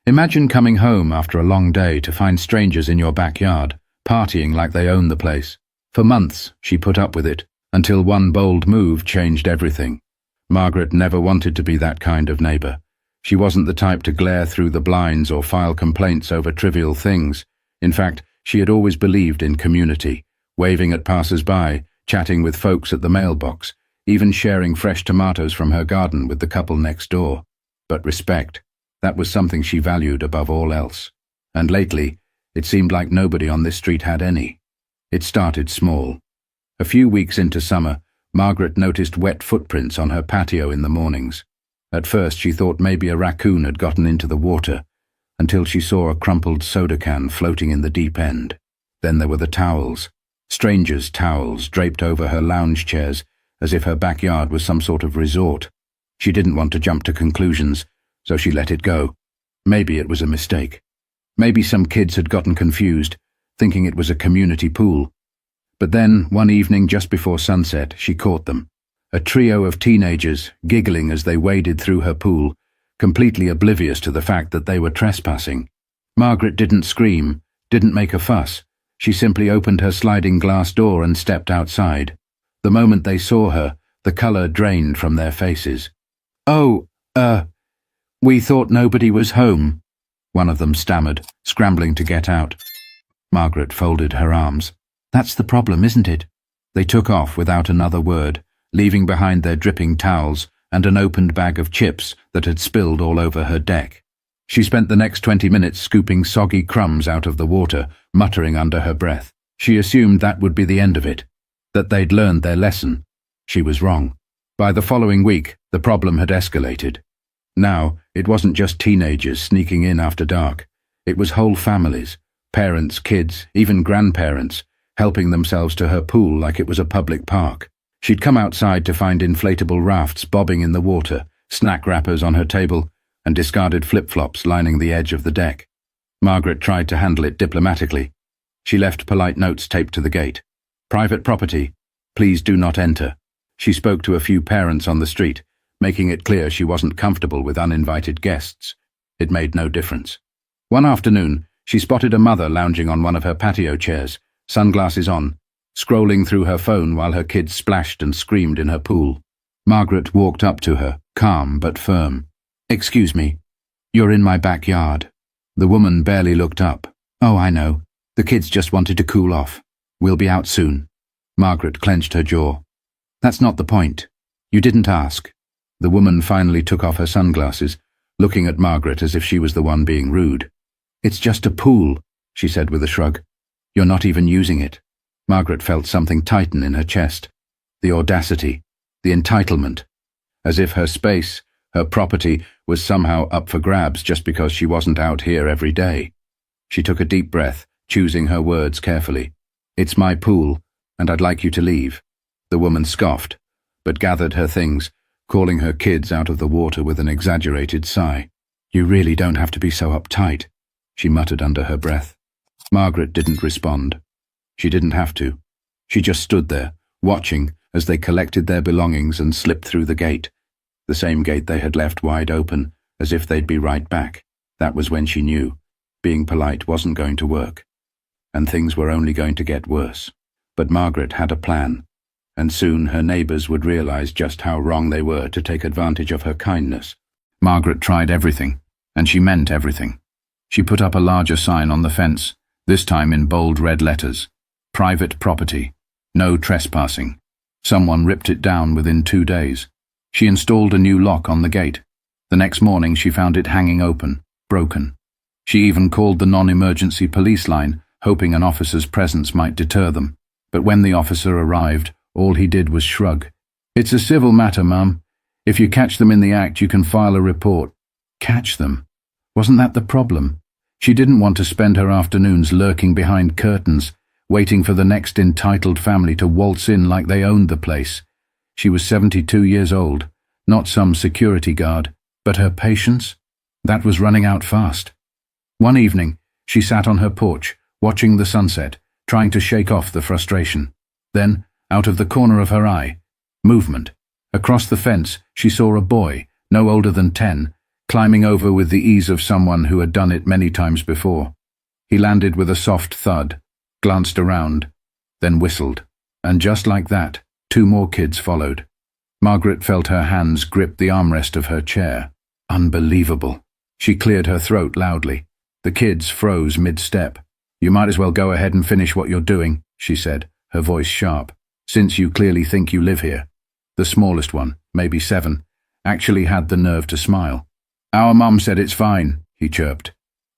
Imagine coming home after a long day to find strangers in your backyard, partying like they own the place. For months, she put up with it, until one bold move changed everything. Margaret never wanted to be that kind of neighbor. She wasn't the type to glare through the blinds or file complaints over trivial things. In fact, she had always believed in community, waving at passers-by, chatting with folks at the mailbox, even sharing fresh tomatoes from her garden with the couple next door. But respect, that was something she valued above all else. And lately, it seemed like nobody on this street had any. It started small. A few weeks into summer, Margaret noticed wet footprints on her patio in the mornings. At first she thought maybe a raccoon had gotten into the water, until she saw a crumpled soda can floating in the deep end. Then there were the towels, strangers' towels draped over her lounge chairs, as if her backyard was some sort of resort. She didn't want to jump to conclusions, so she let it go. Maybe it was a mistake. Maybe some kids had gotten confused, thinking it was a community pool. But then, one evening just before sunset, she caught them. A trio of teenagers, giggling as they waded through her pool, completely oblivious to the fact that they were trespassing. Margaret didn't scream, didn't make a fuss. She simply opened her sliding glass door and stepped outside. The moment they saw her, the color drained from their faces. "Oh, we thought nobody was home," one of them stammered, scrambling to get out. Margaret folded her arms. "That's the problem, isn't it?" They took off without another word, leaving behind their dripping towels and an opened bag of chips that had spilled all over her deck. She spent the next 20 minutes scooping soggy crumbs out of the water, muttering under her breath. She assumed that would be the end of it, that they'd learned their lesson. She was wrong. By the following week, the problem had escalated. Now, it wasn't just teenagers sneaking in after dark. It was whole families, parents, kids, even grandparents, helping themselves to her pool like it was a public park. She'd come outside to find inflatable rafts bobbing in the water, snack wrappers on her table, and discarded flip-flops lining the edge of the deck. Margaret tried to handle it diplomatically. She left polite notes taped to the gate. "Private property. Please do not enter." She spoke to a few parents on the street, making it clear she wasn't comfortable with uninvited guests. It made no difference. One afternoon, she spotted a mother lounging on one of her patio chairs, sunglasses on, scrolling through her phone while her kids splashed and screamed in her pool. Margaret walked up to her, calm but firm. "Excuse me, you're in my backyard." The woman barely looked up. "Oh, I know. The kids just wanted to cool off. We'll be out soon." Margaret clenched her jaw. "That's not the point. You didn't ask." The woman finally took off her sunglasses, looking at Margaret as if she was the one being rude. "It's just a pool," she said with a shrug. "You're not even using it." Margaret felt something tighten in her chest. The audacity, the entitlement, as if her space, her property, was somehow up for grabs just because she wasn't out here every day. She took a deep breath, choosing her words carefully. "It's my pool, and I'd like you to leave." The woman scoffed, but gathered her things, calling her kids out of the water with an exaggerated sigh. "You really don't have to be so uptight," she muttered under her breath. Margaret didn't respond. She didn't have to. She just stood there, watching as they collected their belongings and slipped through the gate, the same gate they had left wide open, as if they'd be right back. That was when she knew being polite wasn't going to work, and things were only going to get worse. But Margaret had a plan, and soon her neighbors would realize just how wrong they were to take advantage of her kindness. Margaret tried everything, and she meant everything. She put up a larger sign on the fence, this time in bold red letters. "Private property. No trespassing." Someone ripped it down within 2 days. She installed a new lock on the gate. The next morning she found it hanging open, broken. She even called the non-emergency police line, hoping an officer's presence might deter them. But when the officer arrived, all he did was shrug. "It's a civil matter, Mum. If you catch them in the act, you can file a report." Catch them? Wasn't that the problem? She didn't want to spend her afternoons lurking behind curtains, waiting for the next entitled family to waltz in like they owned the place. She was 72 years old, not some security guard, but her patience? That was running out fast. One evening, she sat on her porch, watching the sunset, trying to shake off the frustration. Then, out of the corner of her eye, movement. Across the fence, she saw a boy, no older than 10, climbing over with the ease of someone who had done it many times before. He landed with a soft thud, glanced around, then whistled. And just like that, 2 more kids followed. Margaret felt her hands grip the armrest of her chair. Unbelievable. She cleared her throat loudly. The kids froze mid-step. "You might as well go ahead and finish what you're doing," she said, her voice sharp, "since you clearly think you live here." The smallest one, maybe 7, actually had the nerve to smile. "Our mum said it's fine," he chirped.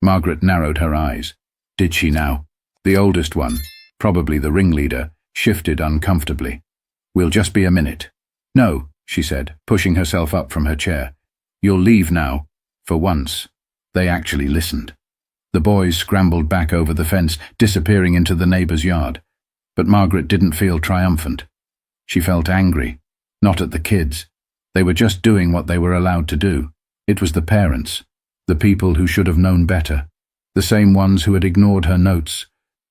Margaret narrowed her eyes. Did she now? The oldest one, probably the ringleader, shifted uncomfortably. "We'll just be a minute." "No," she said, pushing herself up from her chair. "You'll leave now." For once, they actually listened. The boys scrambled back over the fence, disappearing into the neighbor's yard. But Margaret didn't feel triumphant. She felt angry. Not at the kids. They were just doing what they were allowed to do. It was the parents, the people who should have known better, the same ones who had ignored her notes,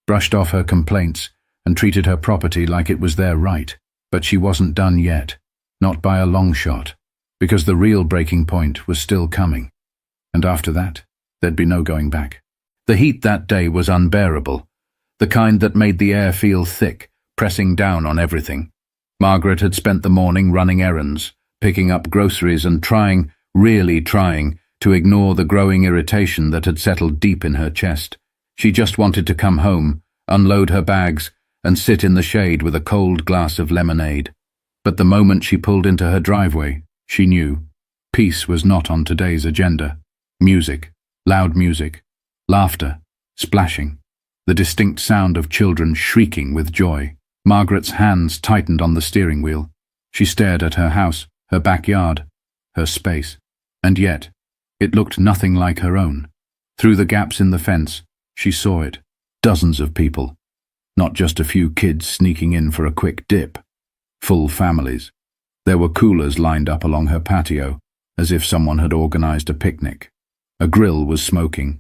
brushed off her complaints, and treated her property like it was their right. But she wasn't done yet, not by a long shot, because the real breaking point was still coming. And after that, there'd be no going back. The heat that day was unbearable, the kind that made the air feel thick, pressing down on everything. Margaret had spent the morning running errands, picking up groceries and really trying, to ignore the growing irritation that had settled deep in her chest. She just wanted to come home, unload her bags, and sit in the shade with a cold glass of lemonade. But the moment she pulled into her driveway, she knew. Peace was not on today's agenda. Music, loud music, laughter, splashing, the distinct sound of children shrieking with joy. Margaret's hands tightened on the steering wheel. She stared at her house, her backyard, her space. And yet, it looked nothing like her own. Through the gaps in the fence, she saw it. Dozens of people. Not just a few kids sneaking in for a quick dip. Full families. There were coolers lined up along her patio, as if someone had organized a picnic. A grill was smoking.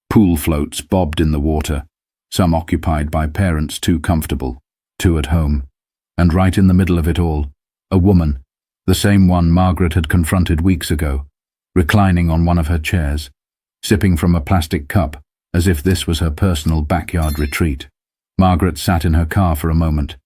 Pool floats bobbed in the water, some occupied by parents too comfortable, two at home. And right in the middle of it all, a woman, the same one Margaret had confronted weeks ago, reclining on one of her chairs, sipping from a plastic cup, as if this was her personal backyard retreat. Margaret sat in her car for a moment,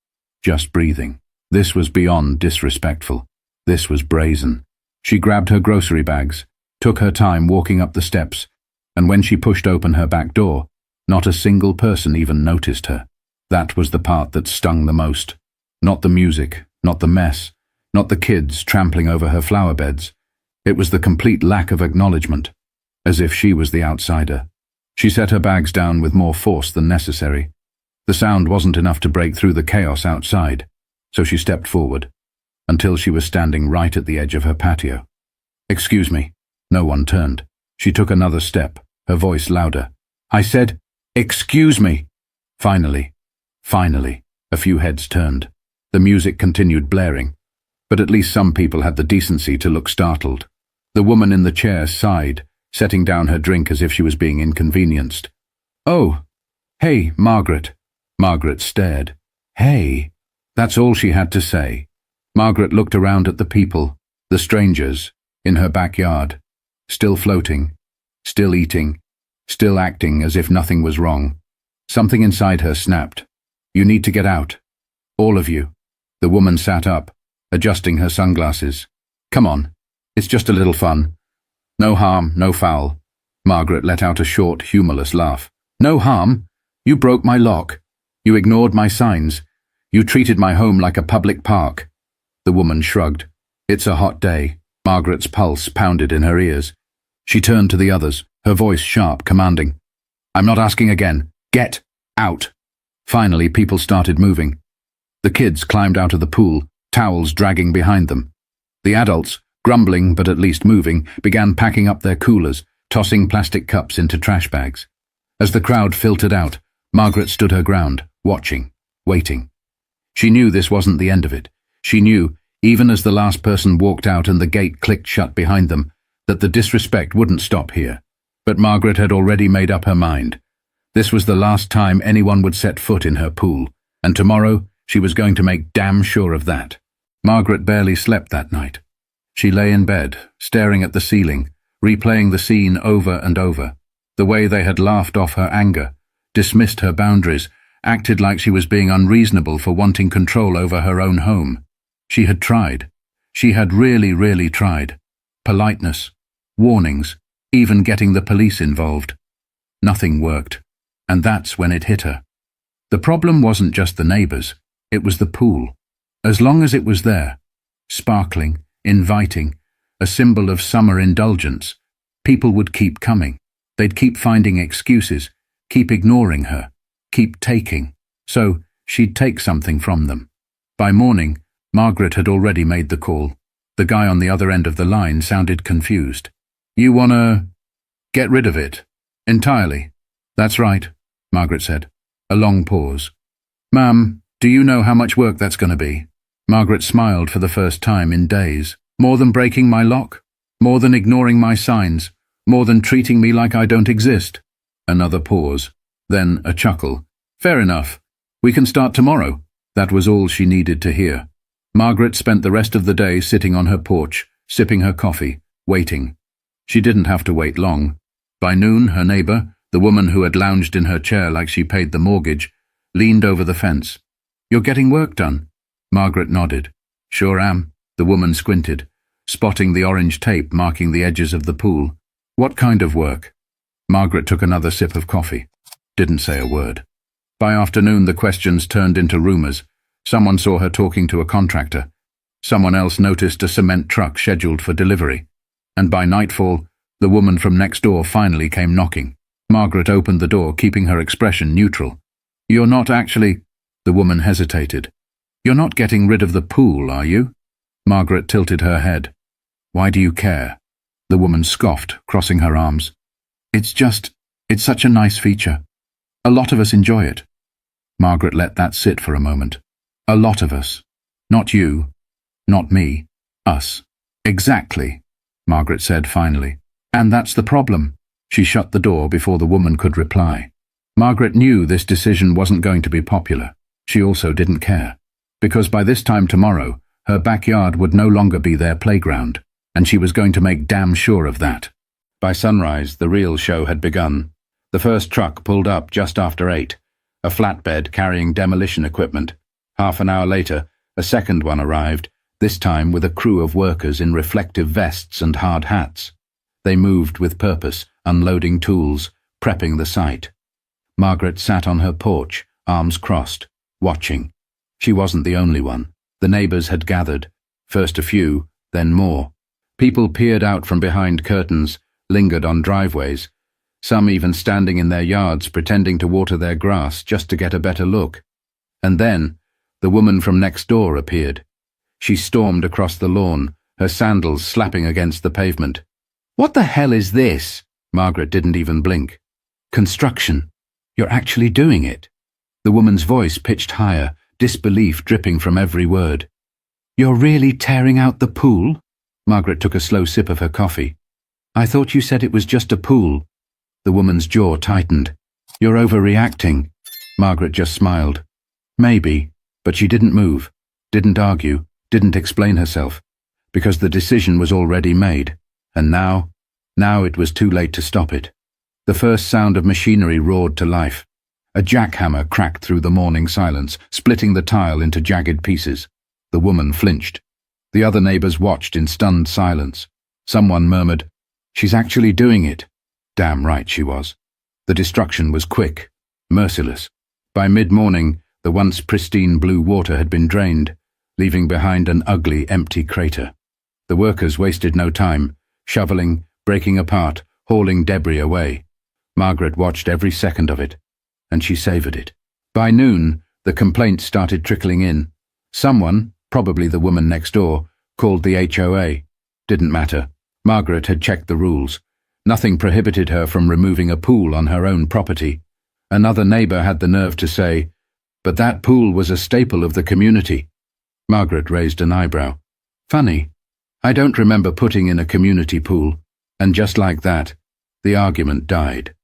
just breathing. This was beyond disrespectful. This was brazen. She grabbed her grocery bags, took her time walking up the steps, and when she pushed open her back door, not a single person even noticed her. That was the part that stung the most. Not the music, not the mess, not the kids trampling over her flower beds. It was the complete lack of acknowledgement, as if she was the outsider. She set her bags down with more force than necessary. The sound wasn't enough to break through the chaos outside, so she stepped forward, until she was standing right at the edge of her patio. "Excuse me." No one turned. She took another step, her voice louder. "I said, excuse me." Finally, a few heads turned. The music continued blaring, but at least some people had the decency to look startled. The woman in the chair sighed, setting down her drink as if she was being inconvenienced. "Oh, hey, Margaret." Margaret stared. "Hey." That's all she had to say. Margaret looked around at the people, the strangers, in her backyard, still floating, still eating, still acting as if nothing was wrong. Something inside her snapped. "You need to get out. All of you." The woman sat up, adjusting her sunglasses. "Come on. It's just a little fun. No harm, no foul." Margaret let out a short, humorless laugh. "No harm? You broke my lock. You ignored my signs. You treated my home like a public park." The woman shrugged. "It's a hot day." Margaret's pulse pounded in her ears. She turned to the others, her voice sharp, commanding. "I'm not asking again. Get out." Finally, people started moving. The kids climbed out of the pool, towels dragging behind them. The adults, grumbling but at least moving, began packing up their coolers, tossing plastic cups into trash bags. As the crowd filtered out, Margaret stood her ground, watching, waiting. She knew this wasn't the end of it. She knew, even as the last person walked out and the gate clicked shut behind them, that the disrespect wouldn't stop here. But Margaret had already made up her mind. This was the last time anyone would set foot in her pool, and tomorrow she was going to make damn sure of that. Margaret barely slept that night. She lay in bed, staring at the ceiling, replaying the scene over and over. The way they had laughed off her anger, dismissed her boundaries, acted like she was being unreasonable for wanting control over her own home. She had tried. She had really tried. Politeness, warnings, even getting the police involved. Nothing worked. And that's when it hit her. The problem wasn't just the neighbors, it was the pool. As long as it was there, sparkling, inviting, a symbol of summer indulgence, people would keep coming. They'd keep finding excuses, keep ignoring her, keep taking. So, she'd take something from them. By morning, Margaret had already made the call. The guy on the other end of the line sounded confused. "You wanna get rid of it? Entirely?" "That's right," Margaret said. A long pause. "Ma'am, do you know how much work that's going to be?" Margaret smiled for the first time in days. "More than breaking my lock? More than ignoring my signs? More than treating me like I don't exist?" Another pause. Then a chuckle. "Fair enough. We can start tomorrow." That was all she needed to hear. Margaret spent the rest of the day sitting on her porch, sipping her coffee, waiting. She didn't have to wait long. By noon, her neighbor, the woman who had lounged in her chair like she paid the mortgage, leaned over the fence. "You're getting work done?" Margaret nodded. "Sure am." The woman squinted, spotting the orange tape marking the edges of the pool. "What kind of work?" Margaret took another sip of coffee. Didn't say a word. By afternoon, the questions turned into rumors. Someone saw her talking to a contractor. Someone else noticed a cement truck scheduled for delivery. And by nightfall, the woman from next door finally came knocking. Margaret opened the door, keeping her expression neutral. "You're not actually—" The woman hesitated. "You're not getting rid of the pool, are you?" Margaret tilted her head. "Why do you care?" The woman scoffed, crossing her arms. It's such a nice feature. A lot of us enjoy it." Margaret let that sit for a moment. A lot of us. Not you. Not me. Us. "Exactly," Margaret said finally. "And that's the problem." She shut the door before the woman could reply. Margaret knew this decision wasn't going to be popular. She also didn't care. Because by this time tomorrow, her backyard would no longer be their playground, and she was going to make damn sure of that. By sunrise, the real show had begun. The first truck pulled up just after 8, a flatbed carrying demolition equipment. Half an hour later, a second one arrived, this time with a crew of workers in reflective vests and hard hats. They moved with purpose, unloading tools, prepping the site. Margaret sat on her porch, arms crossed, watching. She wasn't the only one. The neighbors had gathered, first a few, then more. People peered out from behind curtains, lingered on driveways, some even standing in their yards pretending to water their grass just to get a better look. And then, the woman from next door appeared. She stormed across the lawn, her sandals slapping against the pavement. "What the hell is this?" Margaret didn't even blink. "Construction. You're actually doing it." The woman's voice pitched higher, disbelief dripping from every word. "You're really tearing out the pool?" Margaret took a slow sip of her coffee. "I thought you said it was just a pool." The woman's jaw tightened. "You're overreacting." Margaret just smiled. Maybe, but she didn't move, didn't argue, didn't explain herself, because the decision was already made. And now it was too late to stop it. The first sound of machinery roared to life. A jackhammer cracked through the morning silence, splitting the tile into jagged pieces. The woman flinched. The other neighbors watched in stunned silence. Someone murmured, "She's actually doing it." Damn right she was. The destruction was quick, merciless. By mid-morning, the once pristine blue water had been drained, leaving behind an ugly, empty crater. The workers wasted no time, shoveling, breaking apart, hauling debris away. Margaret watched every second of it, and she savored it. By noon, the complaints started trickling in. Someone, probably the woman next door, called the HOA. Didn't matter. Margaret had checked the rules. Nothing prohibited her from removing a pool on her own property. Another neighbor had the nerve to say, "But that pool was a staple of the community." Margaret raised an eyebrow. "Funny. I don't remember putting in a community pool." And just like that, the argument died.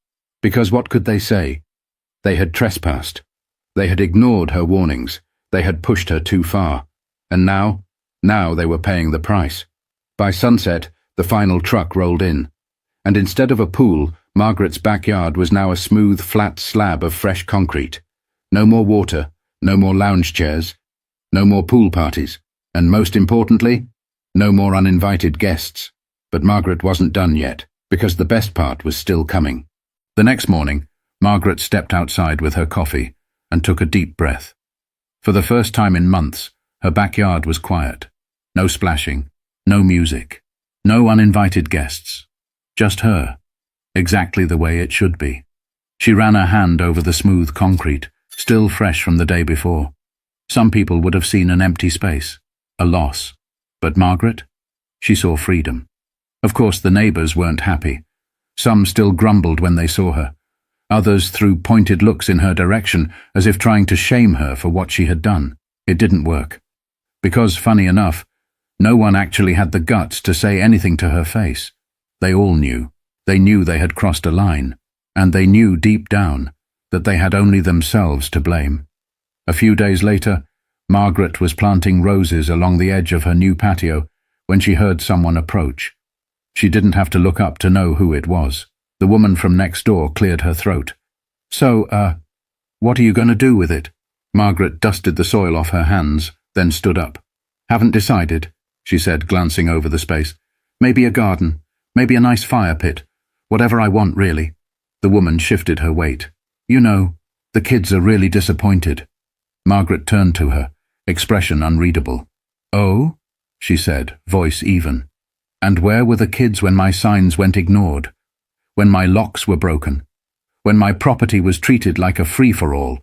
Because what could they say? They had trespassed. They had ignored her warnings. They had pushed her too far. And now they were paying the price. By sunset, the final truck rolled in. and instead of a pool, Margaret's backyard was now a smooth, flat slab of fresh concrete. No more water, no more lounge chairs, no more pool parties, and most importantly, no more uninvited guests. But Margaret wasn't done yet, because the best part was still coming. The next morning, Margaret stepped outside with her coffee and took a deep breath. For the first time in months, her backyard was quiet. No splashing, no music, no uninvited guests. Just her, exactly the way it should be. She ran her hand over the smooth concrete, still fresh from the day before. Some people would have seen an empty space, a loss. But Margaret? She saw freedom. Of course, the neighbours weren't happy. Some still grumbled when they saw her. Others threw pointed looks in her direction, as if trying to shame her for what she had done. It didn't work. Because, funny enough, no one actually had the guts to say anything to her face. They all knew. They knew they had crossed a line. And they knew deep down that they had only themselves to blame. A few days later, Margaret was planting roses along the edge of her new patio when she heard someone approach. She didn't have to look up to know who it was. The woman from next door cleared her throat. So, what are you going to do with it? Margaret dusted the soil off her hands, then stood up. Haven't decided, she said, glancing over the space. Maybe a garden, maybe a nice fire pit. Whatever I want, really. The woman shifted her weight. You know, the kids are really disappointed. Margaret turned to her, expression unreadable. Oh? She said, voice even. And where were the kids when my signs went ignored? When my locks were broken? When my property was treated like a free-for-all?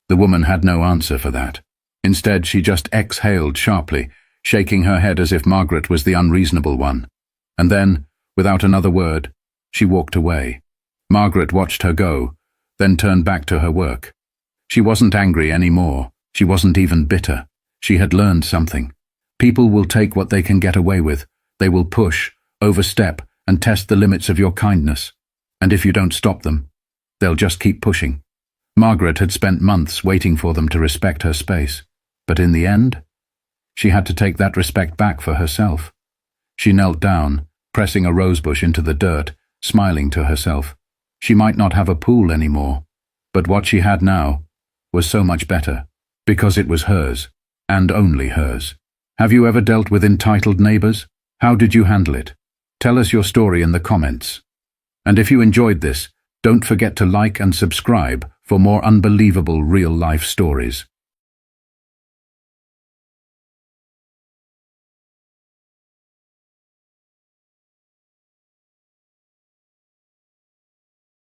The woman had no answer for that. Instead, she just exhaled sharply, shaking her head as if Margaret was the unreasonable one. And then, without another word, she walked away. Margaret watched her go, then turned back to her work. She wasn't angry anymore. She wasn't even bitter. She had learned something. People will take what they can get away with. They will push, overstep, and test the limits of your kindness. And if you don't stop them, they'll just keep pushing. Margaret had spent months waiting for them to respect her space. But in the end, she had to take that respect back for herself. She knelt down, pressing a rosebush into the dirt, smiling to herself. She might not have a pool anymore, but what she had now was so much better, because it was hers, and only hers. Have you ever dealt with entitled neighbours? How did you handle it? Tell us your story in the comments. And if you enjoyed this, don't forget to like and subscribe for more unbelievable real-life stories.